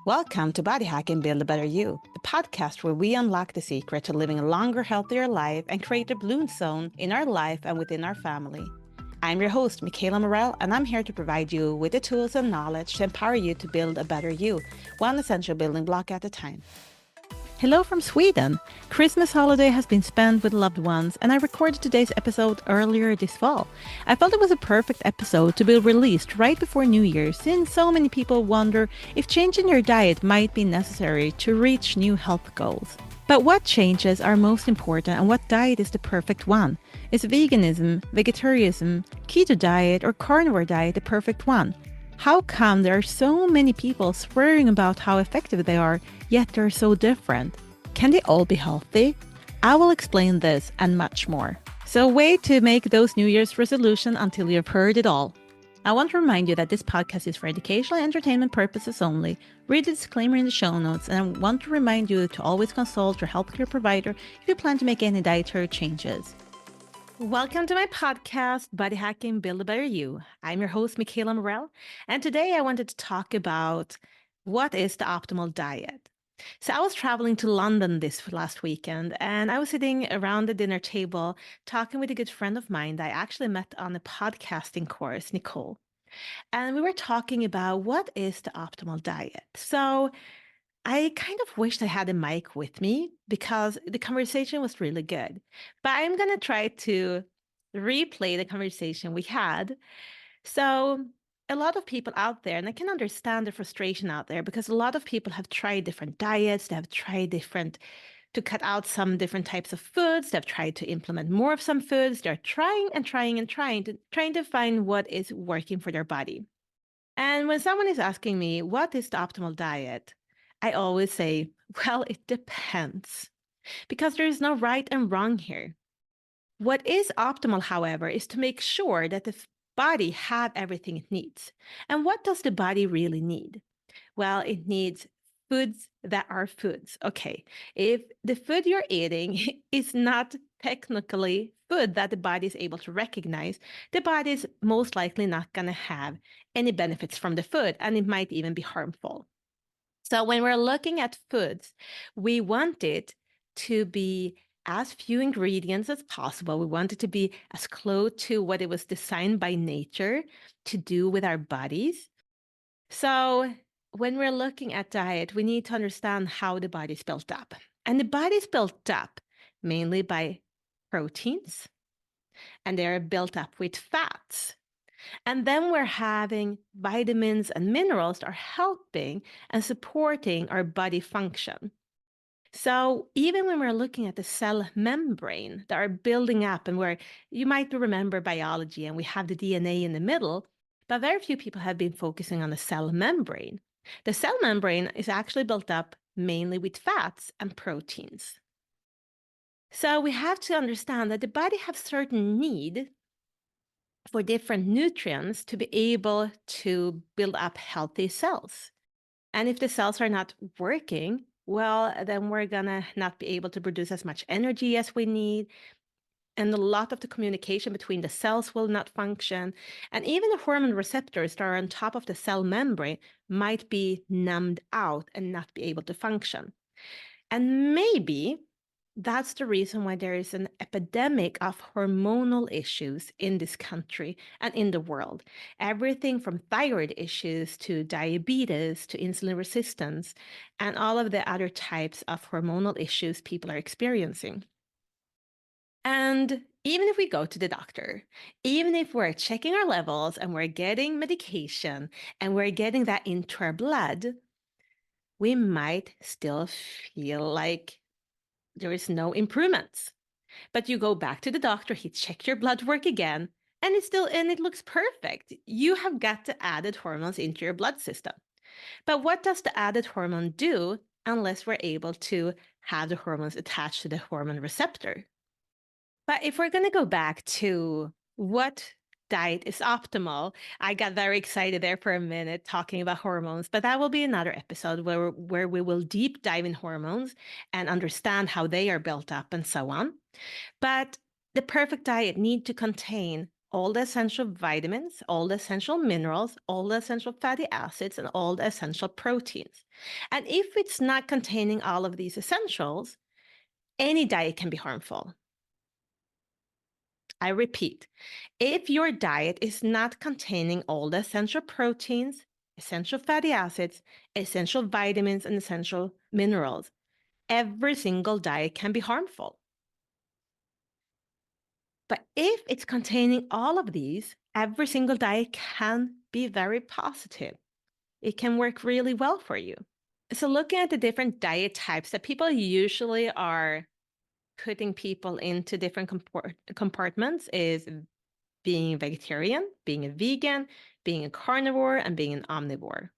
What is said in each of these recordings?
Welcome to Body Hack and Build a Better You, the podcast where we unlock the secret to living a longer, healthier life and create a bloom zone in our life and within our family. I'm your host, Michaela Morell, and I'm here to provide you with the tools and knowledge to empower you to build a better you, one essential building block at a time. Hello from Sweden. Christmas holiday has been spent with loved ones, and I recorded today's episode earlier this fall. I felt it was a perfect episode to be released right before New Year, since so many people wonder if changing your diet might be necessary to reach new health goals. But what changes are most important and what diet is the perfect one? Is veganism, vegetarianism, keto diet, or carnivore diet the perfect one? How come there are so many people swearing about how effective they are, yet they're so different? Can they all be healthy? I will explain this and much more. So wait to make those New Year's resolutions until you've heard it all. I want to remind you that this podcast is for educational and entertainment purposes only. Read the disclaimer in the show notes, and I want to remind you to always consult your healthcare provider if you plan to make any dietary changes. Welcome to my podcast, Body Hacking, Build a Better You. I'm your host, Michaela Morell, and today I wanted to talk about what is the optimal diet. So I was traveling to London this last weekend, and I was sitting around the dinner table talking with a good friend of mine that I actually met on a podcasting course, Nicole. And we were talking about what is the optimal diet. So I kind of wished I had a mic with me because the conversation was really good. But I'm going to try to replay the conversation we had. So, a lot of people out there, and I can understand the frustration out there because a lot of people have tried different diets, they have tried to cut out some different types of foods, they've tried to implement more of some foods, they're trying and trying and trying to find what is working for their body. And when someone is asking me, what is the optimal diet? I always say, well, it depends because there is no right and wrong here. What is optimal, however, is to make sure that the body have everything it needs. And what does the body really need? Well, it needs foods that are foods. Okay, if the food you're eating is not technically food that the body is able to recognize, the body is most likely not going to have any benefits from the food, and it might even be harmful. So when we're looking at foods, we want it to be as few ingredients as possible. We want it to be as close to what it was designed by nature to do with our bodies. So when we're looking at diet, we need to understand how the body's built up. And the body's built up mainly by proteins, and they're built up with fats. And then we're having vitamins and minerals that are helping and supporting our body function. So even when we're looking at the cell membrane that are building up and where you might remember biology and we have the DNA in the middle, but very few people have been focusing on the cell membrane. The cell membrane is actually built up mainly with fats and proteins. So we have to understand that the body has certain need for different nutrients to be able to build up healthy cells. And if the cells are not working, well, then we're gonna not be able to produce as much energy as we need. And a lot of the communication between the cells will not function. And even the hormone receptors that are on top of the cell membrane might be numbed out and not be able to function. And maybe that's the reason why there is an epidemic of hormonal issues in this country and in the world. Everything from thyroid issues to diabetes to insulin resistance and all of the other types of hormonal issues people are experiencing. And even if we go to the doctor, even if we're checking our levels and we're getting medication and we're getting that into our blood, we might still feel like there is no improvements. But you go back to the doctor, he checked your blood work again, and it looks perfect. You have got the added hormones into your blood system. But what does the added hormone do unless we're able to have the hormones attached to the hormone receptor? But if we're going to go back to what diet is optimal, I got very excited there for a minute talking about hormones, but that will be another episode where we will deep dive in hormones and understand how they are built up and so on. But the perfect diet need to contain all the essential vitamins, all the essential minerals, all the essential fatty acids, and all the essential proteins. And if it's not containing all of these essentials, any diet can be harmful. I repeat, if your diet is not containing all the essential proteins, essential fatty acids, essential vitamins, and essential minerals, every single diet can be harmful. But if it's containing all of these, every single diet can be very positive. It can work really well for you. So looking at the different diet types that people usually are putting people into different compartments is being a vegetarian, being a vegan, being a carnivore, and being an omnivore.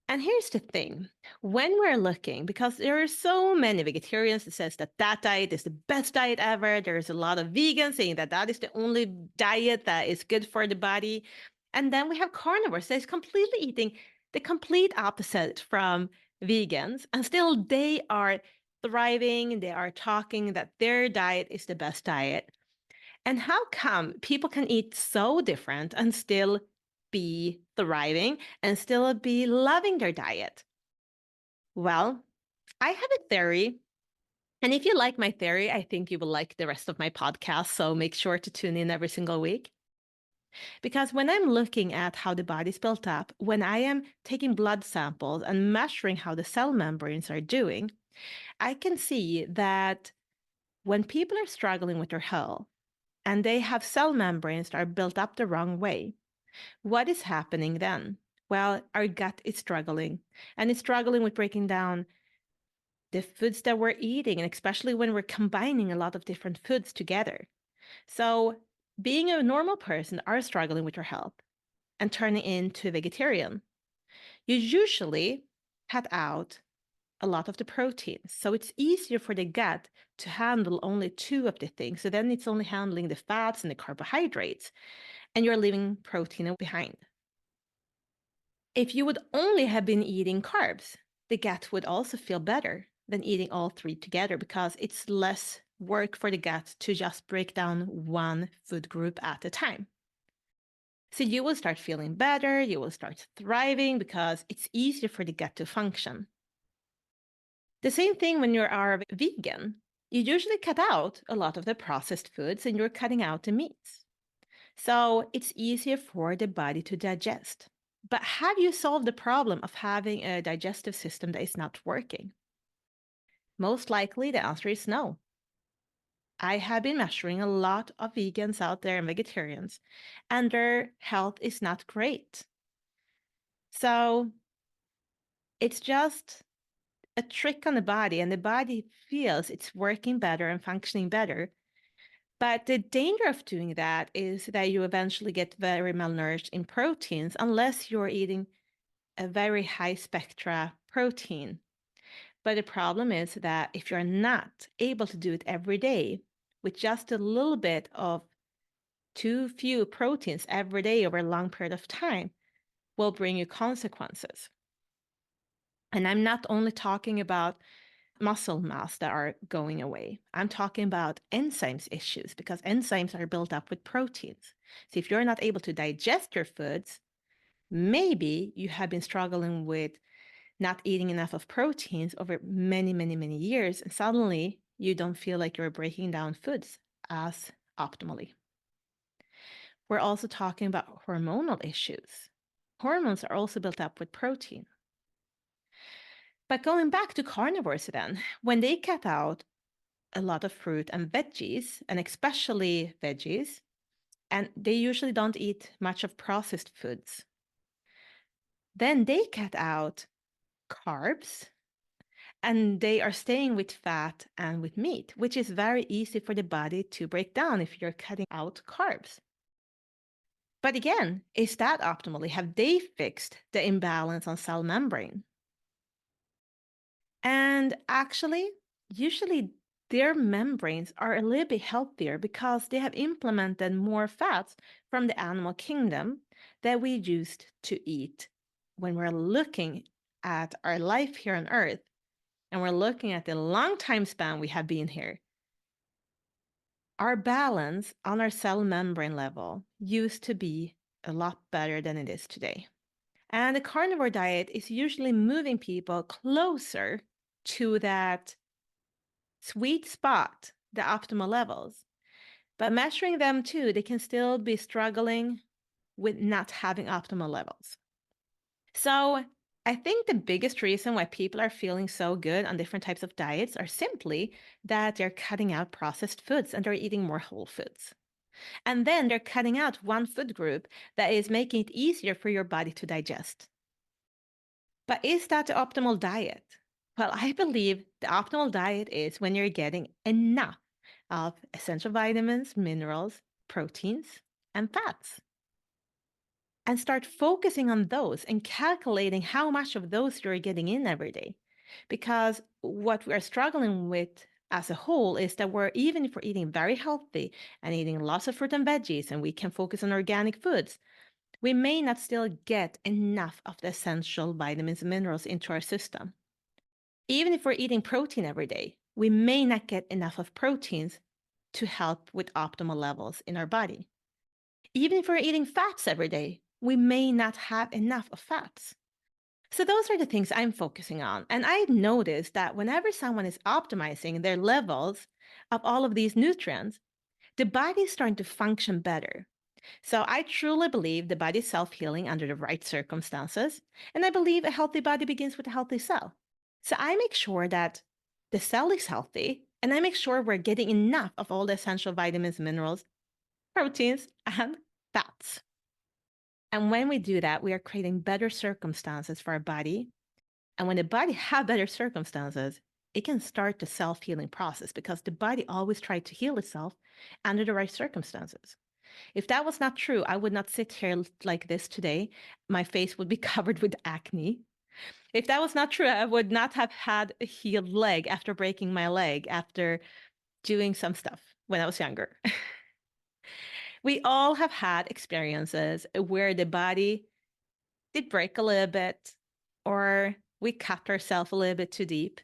And here's the thing, when we're looking, because there are so many vegetarians that says that that diet is the best diet ever, there's a lot of vegans saying that that is the only diet that is good for the body. And then we have carnivores that is completely eating the complete opposite from vegans, and still they are thriving, they are talking that their diet is the best diet. And how come people can eat so different and still be thriving and still be loving their diet? Well, I have a theory. And if you like my theory, I think you will like the rest of my podcast. So make sure to tune in every single week. Because when I'm looking at how the body's built up, when I am taking blood samples and measuring how the cell membranes are doing, I can see that when people are struggling with their health, and they have cell membranes that are built up the wrong way, what is happening then? Well, our gut is struggling, and it's struggling with breaking down the foods that we're eating, and especially when we're combining a lot of different foods together. So being a normal person are struggling with your health and turning into a vegetarian, you usually cut out a lot of the proteins. So it's easier for the gut to handle only two of the things. So then it's only handling the fats and the carbohydrates, and you're leaving protein behind. If you would only have been eating carbs, the gut would also feel better than eating all three together, because it's less work for the gut to just break down one food group at a time. So you will start feeling better, you will start thriving because it's easier for the gut to function. The same thing when you are vegan. You usually cut out a lot of the processed foods and you're cutting out the meats. So it's easier for the body to digest. But have you solved the problem of having a digestive system that is not working? Most likely the answer is no. I have been measuring a lot of vegans out there and vegetarians, and their health is not great. So it's just a trick on the body, and the body feels it's working better and functioning better. But the danger of doing that is that you eventually get very malnourished in proteins unless you're eating a very high spectra protein. But the problem is that if you're not able to do it every day with just a little bit of too few proteins every day over a long period of time, will bring you consequences. And I'm not only talking about muscle mass that are going away. I'm talking about enzymes issues, because enzymes are built up with proteins. So if you're not able to digest your foods, maybe you have been struggling with not eating enough of proteins over many, many, many years, and suddenly you don't feel like you're breaking down foods as optimally. We're also talking about hormonal issues. Hormones are also built up with protein. But going back to carnivores then, when they cut out a lot of fruit and veggies, and especially veggies, and they usually don't eat much of processed foods, then they cut out carbs, and they are staying with fat and with meat, which is very easy for the body to break down if you're cutting out carbs. But again, is that optimally? Have they fixed the imbalance on cell membrane? And actually, usually their membranes are a little bit healthier because they have implemented more fats from the animal kingdom that we used to eat when we're looking at our life here on Earth, and we're looking at the long time span we have been here. Our balance on our cell membrane level used to be a lot better than it is today. And the carnivore diet is usually moving people closer to that sweet spot, the optimal levels. But measuring them too, they can still be struggling with not having optimal levels. So I think the biggest reason why people are feeling so good on different types of diets are simply that they're cutting out processed foods and they're eating more whole foods. And then they're cutting out one food group that is making it easier for your body to digest. But is that the optimal diet? Well, I believe the optimal diet is when you're getting enough of essential vitamins, minerals, proteins, and fats. And start focusing on those and calculating how much of those you're getting in every day. Because what we're struggling with as a whole is that even if we're eating very healthy and eating lots of fruit and veggies, and we can focus on organic foods, we may not still get enough of the essential vitamins and minerals into our system. Even if we're eating protein every day, we may not get enough of proteins to help with optimal levels in our body. Even if we're eating fats every day, we may not have enough of fats. So those are the things I'm focusing on. And I noticed that whenever someone is optimizing their levels of all of these nutrients, the body is starting to function better. So I truly believe the body is self-healing under the right circumstances. And I believe a healthy body begins with a healthy cell. So I make sure that the cell is healthy, and I make sure we're getting enough of all the essential vitamins, minerals, proteins, and fats. And when we do that, we are creating better circumstances for our body. And when the body has better circumstances, it can start the self-healing process because the body always tries to heal itself under the right circumstances. If that was not true, I would not sit here like this today. My face would be covered with acne. If that was not true, I would not have had a healed leg after breaking my leg after doing some stuff when I was younger. We all have had experiences where the body did break a little bit, or we cut ourselves a little bit too deep.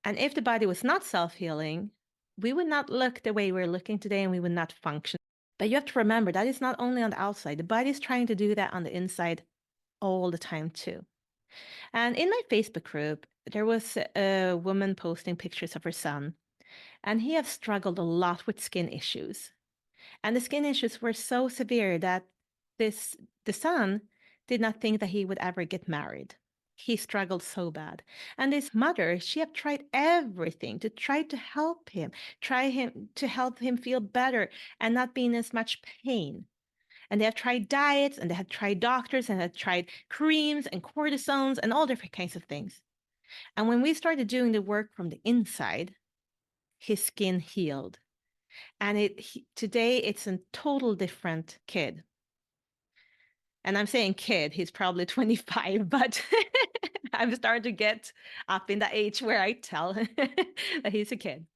And if the body was not self-healing, we would not look the way we're looking today, and we would not function. But you have to remember that is not only on the outside. The body is trying to do that on the inside all the time too. And in my Facebook group, there was a woman posting pictures of her son, and he has struggled a lot with skin issues. And the skin issues were so severe that the son did not think that he would ever get married. He struggled so bad. And his mother, she had tried everything to try to help him, to help him feel better and not be in as much pain. And they have tried diets, and they had tried doctors, and had tried creams and cortisones and all different kinds of things. And when we started doing the work from the inside, his skin healed. And today it's a total different kid. And I'm saying kid, he's probably 25, but I'm starting to get up in the age where I tell that he's a kid.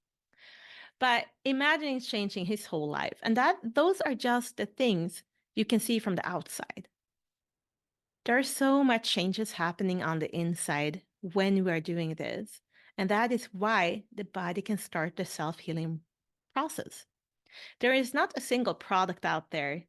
But imagine changing his whole life. And those are just the things you can see from the outside. There are so much changes happening on the inside when we are doing this. And that is why the body can start the self-healing process. There is not a single product out there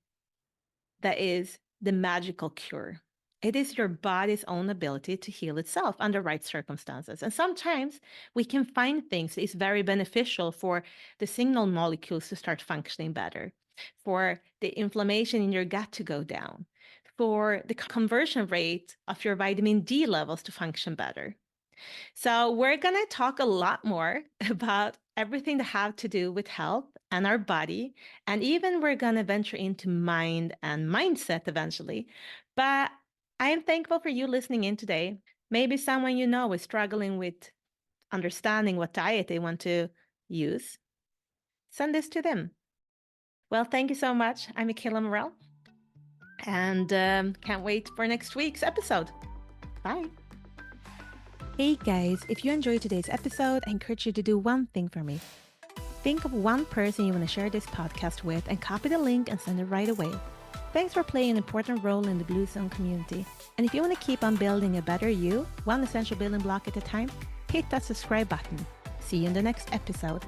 that is the magical cure. It is your body's own ability to heal itself under right circumstances. And sometimes we can find things that is very beneficial for the signal molecules to start functioning better, for the inflammation in your gut to go down, for the conversion rate of your vitamin D levels to function better. So we're going to talk a lot more about everything that have to do with health and our body. And even we're going to venture into mind and mindset eventually. But I am thankful for you listening in today. Maybe someone you know is struggling with understanding what diet they want to use. Send this to them. Well, thank you so much. I'm Michaela Morell, and can't wait for next week's episode. Bye. Hey guys, if you enjoyed today's episode, I encourage you to do one thing for me. Think of one person you want to share this podcast with and copy the link and send it right away. Thanks for playing an important role in the Blue Zone community. And if you want to keep on building a better you, one essential building block at a time, hit that subscribe button. See you in the next episode.